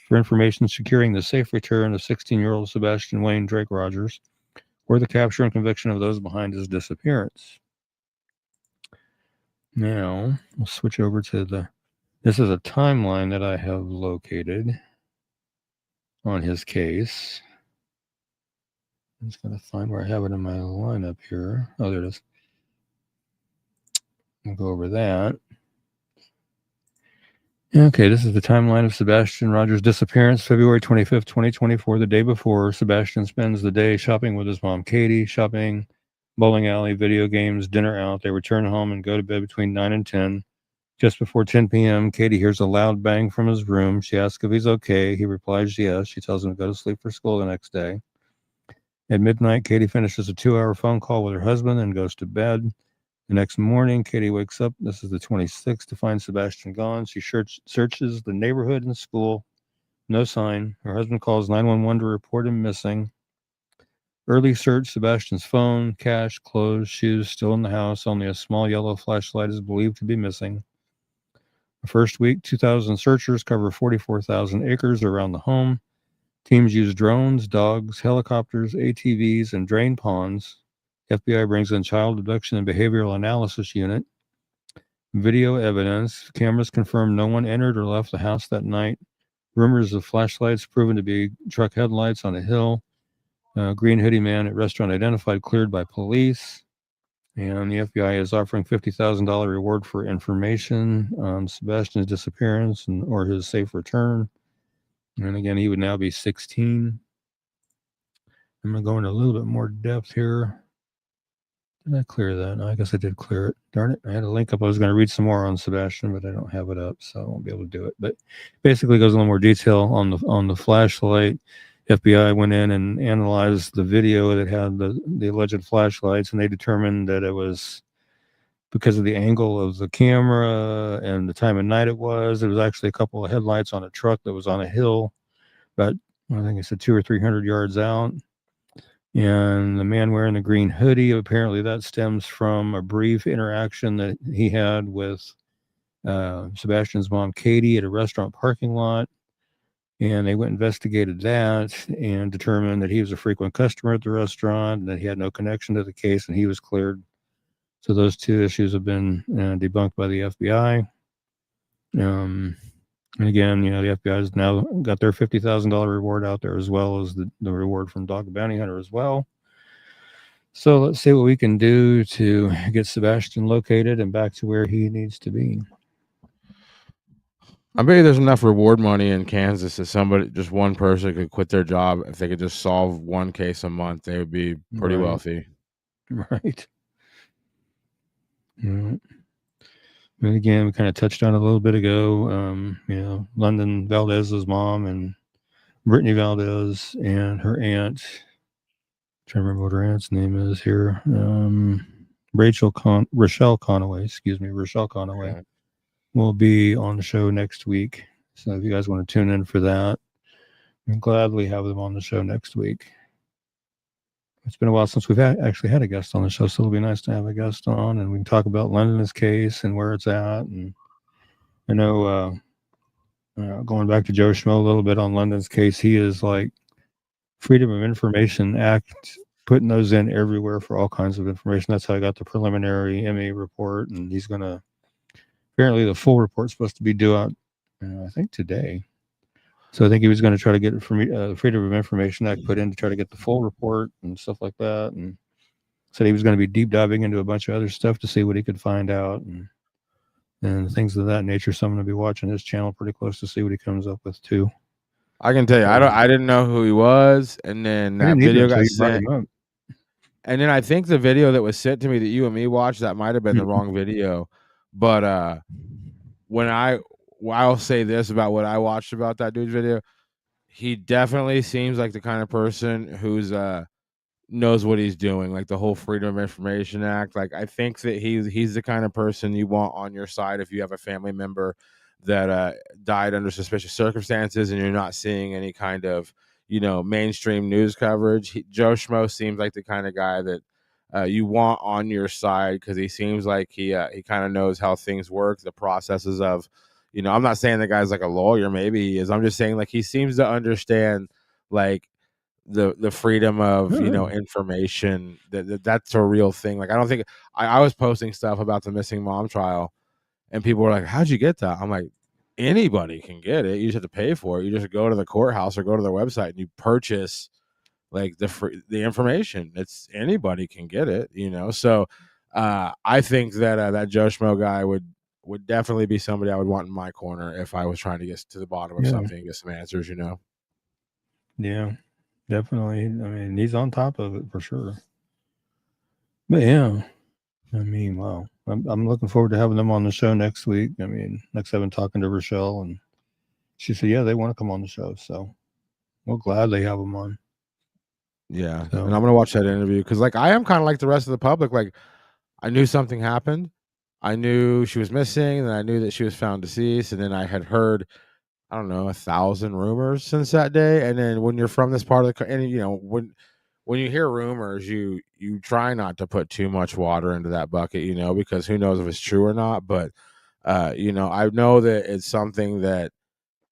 for information securing the safe return of 16-year-old Sebastian Wayne Drake Rogers or the capture and conviction of those behind his disappearance. Now, we'll switch over to this is a timeline that I have located on his case. I'm just going to find where I have it in my lineup here. Oh, there it is. We'll go over that. Okay, this is the timeline of Sebastian Rogers' disappearance, February 25th, 2024. The day before, Sebastian spends the day shopping with his mom, Katie, shopping, bowling alley, video games, dinner out. They return home and go to bed between 9 and 10. Just before 10 p.m., Katie hears a loud bang from his room. She asks if he's okay. He replies yes. She tells him to go to sleep for school the next day. At midnight, Katie finishes a 2-hour phone call with her husband and goes to bed. The next morning, Katie wakes up, this is the 26th, to find Sebastian gone. She searches the neighborhood and school. No sign. Her husband calls 911 to report him missing. Early search, Sebastian's phone, cash, clothes, shoes still in the house. Only a small yellow flashlight is believed to be missing. The first week, 2,000 searchers cover 44,000 acres around the home. Teams use drones, dogs, helicopters, ATVs, and drain ponds. FBI brings in Child Abduction and Behavioral Analysis Unit. Video evidence. Cameras confirm no one entered or left the house that night. Rumors of flashlights proven to be truck headlights on a hill. Green hoodie man at restaurant identified, cleared by police. And the FBI is offering $50,000 reward for information on Sebastian's disappearance or his safe return. And again, he would now be 16. I'm going to go into a little bit more depth here. Did I clear that? No, I guess I did clear it. Darn it. I had a link up. I was going to read some more on Sebastian, but I don't have it up, so I won't be able to do it. But basically goes a little more detail on the flashlight. FBI went in and analyzed the video that had the alleged flashlights, and they determined that it was because of the angle of the camera and the time of night it was. There was actually a couple of headlights on a truck that was on a hill, about, I think it's 200 or 300 yards out. And the man wearing the green hoodie, apparently that stems from a brief interaction that he had with Sebastian's mom, Katie, at a restaurant parking lot. And they went and investigated that and determined that he was a frequent customer at the restaurant, and that he had no connection to the case, and he was cleared. So those two issues have been debunked by the FBI. And again, the FBI has now got their $50,000 reward out there, as well as the reward from Dog Bounty Hunter as well. So let's see what we can do to get Sebastian located and back to where he needs to be. I bet there's enough reward money in Kansas that just one person could quit their job. If they could just solve one case a month, they would be pretty wealthy. Right. And again, we kind of touched on it a little bit ago. London Valdez's mom and Brittany Valdez and her aunt. I'm trying to remember what her aunt's name is here. Rochelle Conaway. Rochelle Conaway. Okay. Will be on the show next week. So if you guys want to tune in for that, we'll gladly have them on the show next week. It's been a while since we've actually had a guest on the show, so it'll be nice to have a guest on, and we can talk about London's case and where it's at. And I know, going back to Joe Schmo a little bit on London's case, he is like Freedom of Information Act, putting those in everywhere for all kinds of information. That's how I got the preliminary MA report, and he's going to, apparently the full report's supposed to be due out, I think today. So I think he was going to try to get Freedom of Information Act put in to try to get the full report and stuff like that. And said he was going to be deep diving into a bunch of other stuff to see what he could find out and things of that nature. So I'm going to be watching his channel pretty close to see what he comes up with too. I can tell you, I didn't know who he was, and then that video got sent. And then I think the video that was sent to me that you and me watched, that might have been the wrong video. But I'll say this about what I watched about that dude's video. He definitely seems like the kind of person who's knows what he's doing, like the whole Freedom of Information Act. Like, I think that he's the kind of person you want on your side if you have a family member that died under suspicious circumstances and you're not seeing any kind of mainstream news coverage. Joe Schmo seems like the kind of guy that you want on your side, because he seems like he kind of knows how things work, the processes of, I'm not saying the guy's like a lawyer, maybe he is. I'm just saying, like, he seems to understand, like, the freedom of information, that's a real thing. Like, I don't think I was posting stuff about the missing mom trial, and people were like, how'd you get that? I'm like, anybody can get it. You just have to pay for it. You just go to the courthouse or go to their website and you purchase like the information. It's anybody can get it, So I think that that Joe Schmo guy would definitely be somebody I would want in my corner if I was trying to get to the bottom of something and get some answers, Yeah, definitely. I mean, he's on top of it for sure. But yeah, I mean, wow. I'm looking forward to having them on the show next week. I mean, next I've been talking to Rochelle, and she said, yeah, they want to come on the show. So we'll gladly have them on. Yeah. So, and I'm going to watch that interview because, like, I am kind of like the rest of the public. Like, I knew something happened. I knew she was missing, and I knew that she was found deceased. And then I had heard, I don't know, 1,000 rumors since that day. And then when you're from this part of the country, and when you hear rumors, you try not to put too much water into that bucket, because who knows if it's true or not. But, I know that it's something that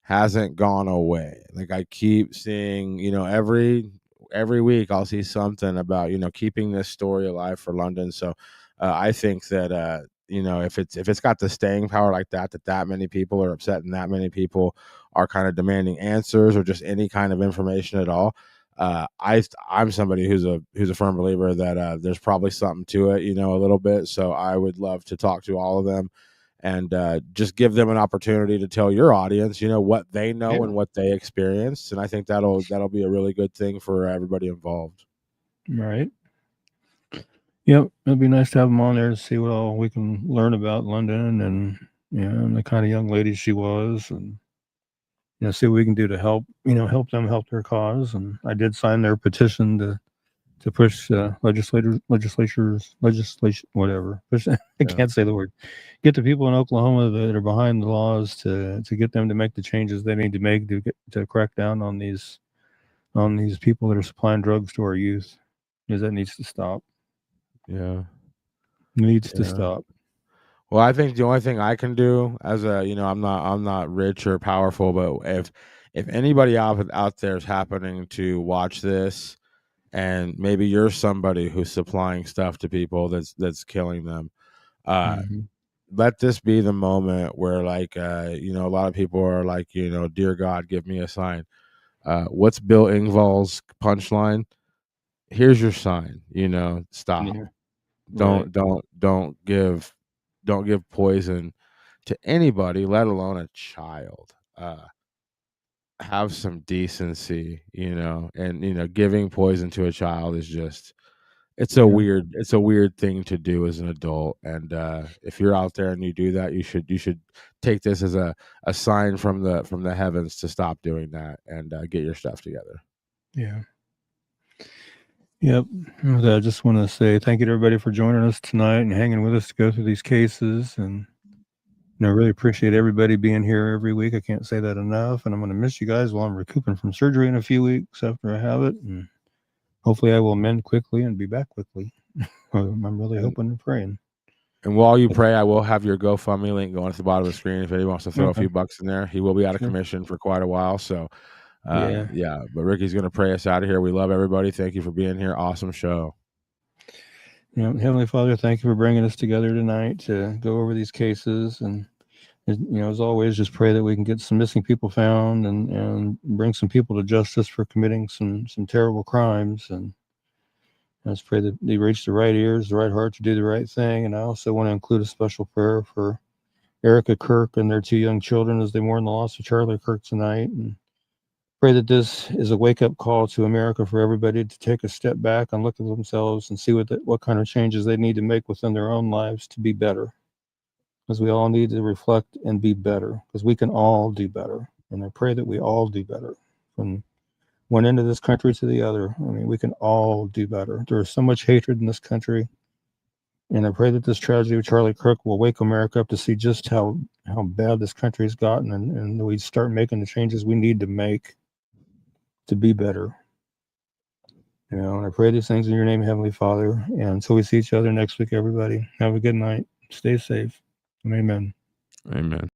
hasn't gone away. Like, I keep seeing, every week I'll see something about, keeping this story alive for London. So I think that, if it's got the staying power like that many people are upset and that many people are kind of demanding answers or just any kind of information at all, I'm somebody who's a firm believer that there's probably something to it, a little bit. So I would love to talk to all of them and just give them an opportunity to tell your audience, what they know and what they experienced. And I think that'll be a really good thing for everybody involved. Right. Yep, it'd be nice to have them on there to see what all we can learn about London and and the kind of young lady she was, and see what we can do to help help their cause. And I did sign their petition to push legislation, whatever. Push, I can't say the word. Get the people in Oklahoma that are behind the laws to get them to make the changes they need to make to crack down on these people that are supplying drugs to our youth, because that needs to stop. Yeah. Needs to stop. Well, I think the only thing I can do as a, I'm not rich or powerful, but if anybody out there is happening to watch this, and maybe you're somebody who's supplying stuff to people that's killing them, let this be the moment where, like, a lot of people are like, dear God, give me a sign. What's Bill Engvall's punchline? Here's your sign. Stop. Yeah. Don't give poison to anybody, let alone a child. Have some decency, and giving poison to a child is just it's a weird thing to do as an adult. And if you're out there and you do that, you should take this as a sign from the heavens to stop doing that and get your stuff together. Yeah. Yep. I just want to say thank you to everybody for joining us tonight and hanging with us to go through these cases. And I really appreciate everybody being here every week. I can't say that enough. And I'm going to miss you guys while I'm recuperating from surgery in a few weeks after I have it. And hopefully I will mend quickly and be back quickly. I'm really hoping and praying. And while you pray, I will have your GoFundMe link going at the bottom of the screen. If anybody wants to throw a few bucks in there, he will be out of commission for quite a while. So, yeah. But Ricky's going to pray us out of here. We love everybody. Thank you for being here. Awesome show. Heavenly Father, thank you for bringing us together tonight to go over these cases. And, as always, just pray that we can get some missing people found and bring some people to justice for committing some terrible crimes. And I just pray that they reach the right ears, the right heart to do the right thing. And I also want to include a special prayer for Erica Kirk and their 2 young children as they mourn the loss of Charlie Kirk tonight. And pray that this is a wake-up call to America for everybody to take a step back and look at themselves and see what kind of changes they need to make within their own lives to be better. Because we all need to reflect and be better, because we can all do better. And I pray that we all do better from one end of this country to the other. I mean, we can all do better. There is so much hatred in this country. And I pray that this tragedy of Charlie Kirk will wake America up to see just how bad this country has gotten, and we start making the changes we need to make to be better. And I pray these things in your name, Heavenly Father. And until we see each other next week, everybody, have a good night. Stay safe. Amen. Amen.